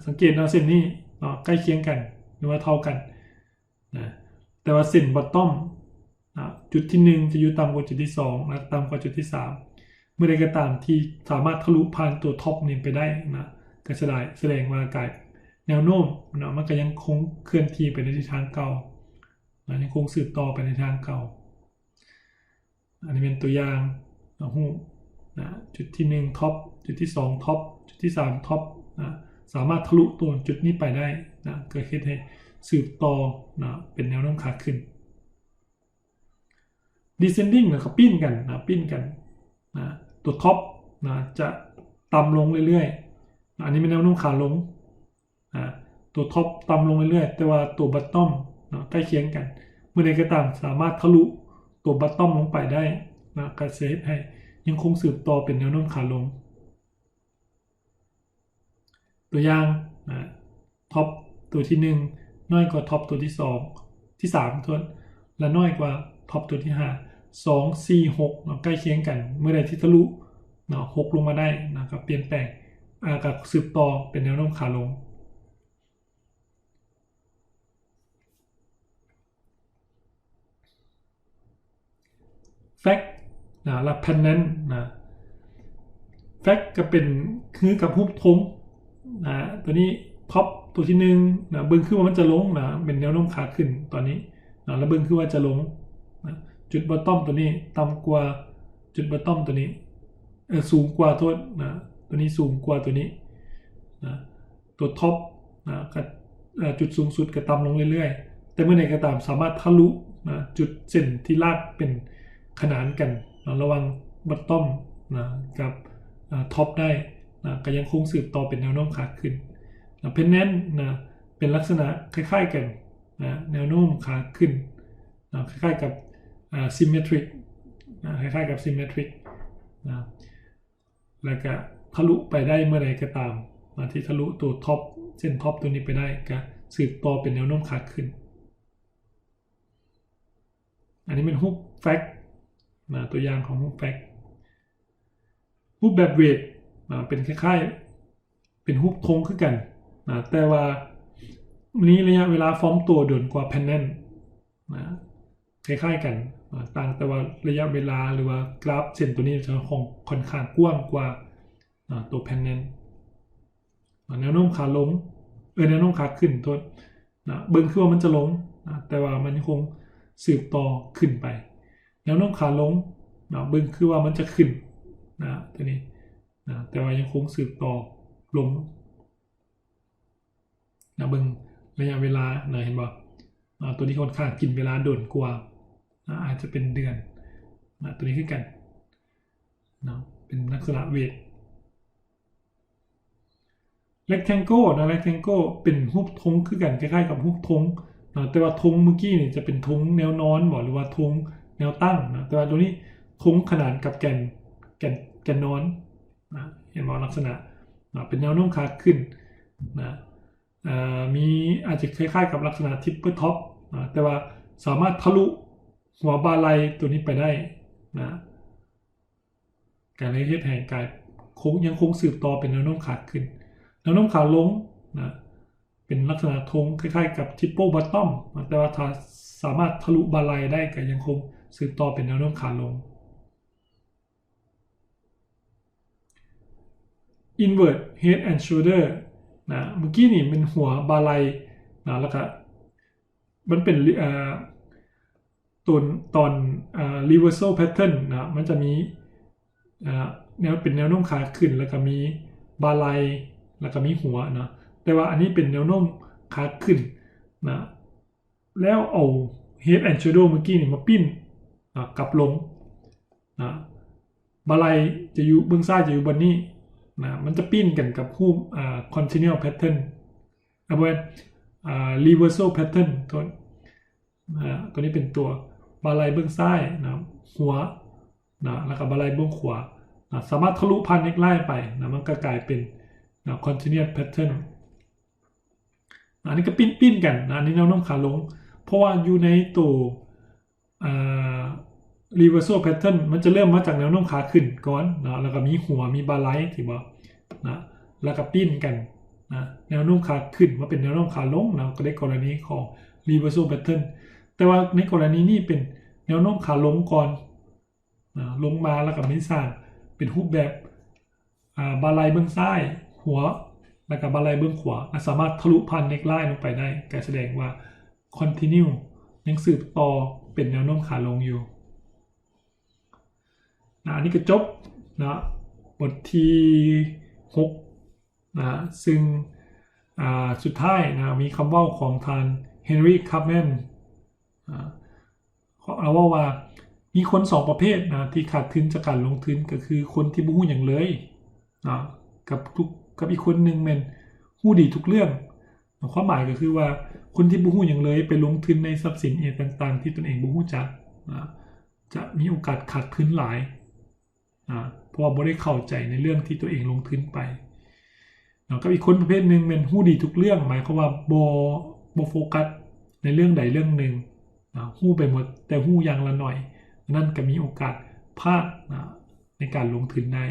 สังเกตเส้นนี้ใกล้เคียงกันหรือว่าเท่ากันแต่ว่าเส้น bottom จุดที่1จะอยู่ต่ำกว่าจุดที่2และต่ำกว่าจุดที่3เมื่อใดก็ตามที่สามารถทะลุผ่านตัวท็อปนี้ไปได้ก็แสดงว่ากายแนวโน้มมันก็ยังคงเคลื่อนที่ไปในทิศทางเก่ายังคงสืบต่อไปในทางเก่าอันนี้เป็นตัวอย่างรูปจุดที่1ท็อปจุดที่2ท็อปจุดที่3ท็อปสามารถทะลุตัวจุดนี้ไปได้ก็เฮ็ดให้สืบต่อเป็นแนวโน้มขาขึ้น descending เขาปิ้นกันตัวท็อปจะต่ำลงเรื่อยๆอันนี้เป็นแนวโน้มขาลงตัวท็อปต่ำลงเรื่อยๆแต่ว่าตัวบัตตอมใกล้เคียงกันเมื่อใดก็ตามสามารถทะลุตัวบัตตอมลงไปได้ก็จะเฮ็ดให้ยังคงสืบต่อเป็นแนวโน้มขาลงตัวอย่างท็อปตัวที่1น้อยกว่าท็อปตัวที่2ที่3ตัวและน้อยกว่าท็อปตัวที่5 2 4 6ใกล้เคียงกันเมื่อใดที่ทะลุ6ลงมาได้ก็เปลี่ยนแปลงกับสืบต่อเป็นแนวโน้มขาลงแฟกและ pennant แฟกก็เป็นคือกับรูปธงตัวนี้ท็อปตัวที่1เบิ่งคือว่ามันจะลงเป็นแนวโน้มขาขึ้นตอนนี้แล้วเบิ่งคือว่าจะลงจุดบอททอมตัวนี้ต่ำกว่าจุดบอททอมตัวนี้สูงกว่าตัวนี้สูงกว่าตัวนี้ตัวท็อปจุดสูงสุดก็ต่ำลงเรื่อยๆแต่เมื่อไหร่ก็ตามสามารถทะลุจุดเส้นที่ลากเป็นขนานกันระหว่างบอททอมกับท็อปได้ก็ยังคงสืบต่อเป็นแนวโน้มขาขึ้นเพนแนนเป็นลักษณะคล้ายๆกันแนวโน้มขาขึ้นคล้ายๆกับsymmetric คล้ายๆกับ symmetric แล้วก็ทะลุไปได้เมื่อใดก็ตามที่ทะลุตัวท็อปเส้นท็อปตัวนี้ไปได้ก็สืบต่อเป็นแนวโน้มขาขึ้นอันนี้เป็นรูปแฟกตัวอย่างของรูปแฟกรูปแบบเวทเป็นคล้ายๆเป็นรูปธงคือกันแต่ว่านี้ระยะเวลาฟอร์มตัวด่วนกว่าแพนแนน คล้ายๆกันต่างแต่ว่าระยะเวลาหรือว่ากราฟเส้นตัวนี้จะค่อนข้างกว้างกว่าตัวแผ่นนั้นแนวโน้มขาลงแนวโน้มขาขึ้นโทษเบิ่งคือว่ามันจะลงแต่ว่ามันคงสืบต่อขึ้นไปแนวโน้มขาลงเบิ่งคือว่ามันจะขึ้นตัวนี้แต่ว่ายังคงสืบต่อลงเบิ่งระยะเวลาเห็นบ่ตัวนี้ค่อนข้างกินเวลาโดนกว่าอาจจะเป็นเดือนตัวนี้คือกันเป็นลักษณะเวทrectangle rectangle เป็นรูปธงคือกันคล้ายๆกับรูปธงแต่ว่าธงเมื่อกี้นี่จะเป็นธงแนวนอนบ่หรือว่าธงแนวตั้งแต่ว่าตัวนี้ธงขนานกับแกนนอนเห็นบ่ลักษณะเป็นแนวโน้มขาขึ้นมีอาจจะคล้ายๆกับลักษณะทิปเปอร์ท็อปแต่ว่าสามารถทะลุหัวบาลัยตัวนี้ไปได้การเฮ็ดให้กายยังคงสืบต่อเป็นแนวโน้มขาขึ้นแนวโน้มขาลงเป็นลักษณะธงคล้ายๆกับทิปเปิลบอททอมแต่ว่าถ้าสามารถทะลุบาลัยได้ก็ยังคงสืบต่อเป็นแนวโน้มขาลง invert head and shoulder เมื่อกี้นี่เป็นหัวบาลัยแล้วก็มันเป็นตอนreversal pattern มันจะมีแนวเป็นแนวโน้มขาขึ้นแล้วก็มีบาลัยแล้วก็มีหัวแต่ว่าอันนี้เป็นแนวโน้มขาขึ้นแล้วเอา head and shoulder เมื่อกี้นี่มาปิ้นกลับลงบาลัยจะอยู่เบื้องซ้ายจะอยู่บนนี้มันจะปิ้นกันกับรูปcontinual pattern reversal pattern ตัวนี้เป็นตัวบาลัยเบื้องซ้ายหัวแล้วก็บาลัยเบื้องขวาสามารถทะลุผ่านเน็กไลน์ไปมันก็กลายเป็นcontinuous pattern อันนี้ก็ปิ้นกันอันนี้แนวโน้มขาลงเพราะว่าอยู่ในตัวreversal pattern มันจะเริ่มมาจากแนวโน้มขาขึ้นก่อนแล้วก็มีหัวมีบาลัยที่บอกแล้วก็ปิ้นกันแนวโน้มขาขึ้นมาเป็นแนวโน้มขาลงก็ได้กรณีของ reversal pattern แต่ว่าในกรณีนี้เป็นแนวโน้มขาลงก่อนลงมาแล้วก็ไม่สร้างเป็นรูปแบบบาลัยเบื้องซ้ายหัวแล้วก็บาลัยเบื้องขวาสามารถทะลุผ่านเน็กไลน์ลงไปได้ก็แสดงว่า continue ยังสืบต่อเป็นแนวโน้มขาลงอยู่อันนี้ก็จบบทที่6ซึ่งสุดท้ายมีคำเว้าของทางเฮนรี่คัพแมนเราว่ามีคน2ประเภทที่ขาดทุนจากการลงทุนก็คือคนที่บ่ฮู้หยังเลยกับอีกคนนึงแม่นฮู้ดีทุกเรื่องความหมายก็คือว่าคนที่บ่ฮู้หยังเลยไปลงทุนในทรัพย์สินต่างๆที่ตนเองบ่ฮู้จักจะมีโอกาสขาดทุนหลายเพราะว่าบ่ได้เข้าใจในเรื่องที่ตัวเองลงทุนไปกับอีกคนประเภทนึงแม่นฮู้ดีทุกเรื่องหมายความว่าบ่โฟกัสในเรื่องใดเรื่องนึงฮู้ไปหมดแต่ฮู้อย่างละหน่อยนั่นก็มีโอกาสพลาดในการลงทุนได้